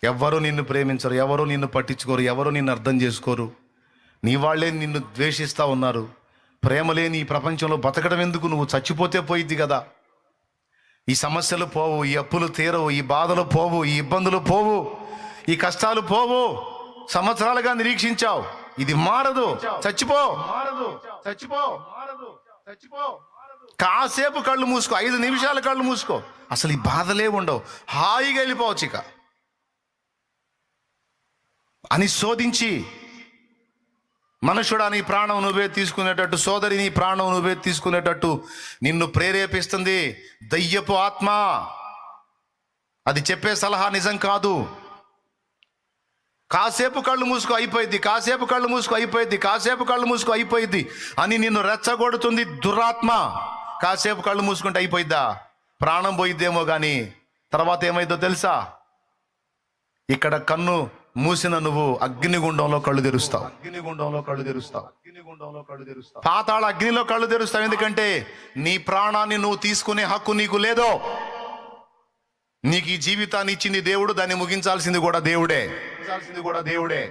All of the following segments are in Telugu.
ఎవ్వరూ నిన్ను ప్రేమించరు, ఎవరు నిన్ను పట్టించుకోరు, ఎవరు నిన్ను అర్థం చేసుకోరు. నీ వాళ్ళే నిన్ను ద్వేషిస్తూ ఉన్నారు. ప్రేమ లేని ఈ ప్రపంచంలో బతకడం ఎందుకు? నువ్వు చచ్చిపోతే పోయిద్ది కదా. ఈ సమస్యలు పోవు, ఈ అప్పులు తీరవు, ఈ బాధలు పోవు, ఈ ఇబ్బందులు పోవు, ఈ కష్టాలు పోవు. సంవత్సరాలుగా నిరీక్షించావు, ఇది మారదు. చచ్చిపో, చచ్చిపో, చచ్చిపో. కాసేపు కళ్ళు మూసుకో, 5 నిమిషాలు కళ్ళు మూసుకో, అసలు ఈ బాధలే ఉండవు, హాయిగా వెళ్ళిపోవచ్చు ఇక అని శోధించి, మనుషుడా నీ ప్రాణం నువ్వే తీసుకునేటట్టు, సోదరి నీ ప్రాణం నువ్వే తీసుకునేటట్టు నిన్ను ప్రేరేపిస్తుంది దయ్యపు ఆత్మ. అది చెప్పే సలహా నిజం కాదు. కాసేపు కళ్ళు మూసుకో అయిపోయింది, కాసేపు కళ్ళు మూసుకో అయిపోయింది, కాసేపు కళ్ళు మూసుకో అయిపోయింది అని నిన్ను రెచ్చగొడుతుంది దురాత్మ. కాసేపు కళ్ళు మూసుకుంటే అయిపోయిద్దా? ప్రాణం పోయిద్దేమో కానీ తర్వాత ఏమైందో తెలుసా? ఇక్కడ కన్ను మూసిన నువ్వు అగ్నిగుండంలో కళ్ళు తెరుస్తావు, అగ్నిగుండంలో కళ్ళు తెరుస్తావు, అగ్నిగుండంలో కళ్ళు తెరుస్తావు, పాతాళ అగ్నిలో కళ్ళు తెరుస్తావు. ఎందుకంటే నీ ప్రాణాన్ని నువ్వు తీసుకునే హక్కు నీకు లేదో. నీకు ఈ జీవితాన్ని ఇచ్చింది దేవుడు, దాన్ని ముగించాల్సింది కూడా దేవుడే.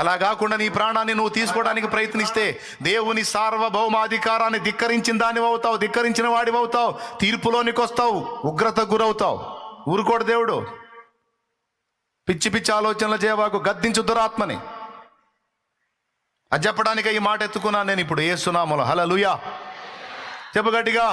అలా కాకుండా నీ ప్రాణాన్ని నువ్వు తీసుకోవడానికి ప్రయత్నిస్తే దేవుని సార్వభౌమాధికారాన్ని ధిక్కరించిన దానివి అవుతావు, ధిక్కరించిన వాడివి అవుతావు, తీర్పులోనికి వస్తావు, ఉగ్రతకు గురవుతావు. ఊరుకోడు దేవుడు. పిచ్చి పిచ్చి ఆలోచనలు చేయవాకు, గద్దించు దురాత్మని. అది చెప్పడానికే ఈ మాట ఎత్తుకున్నాను నేను ఇప్పుడు యేసు నామములో. హల్లెలూయా. చెప్పు గట్టిగా.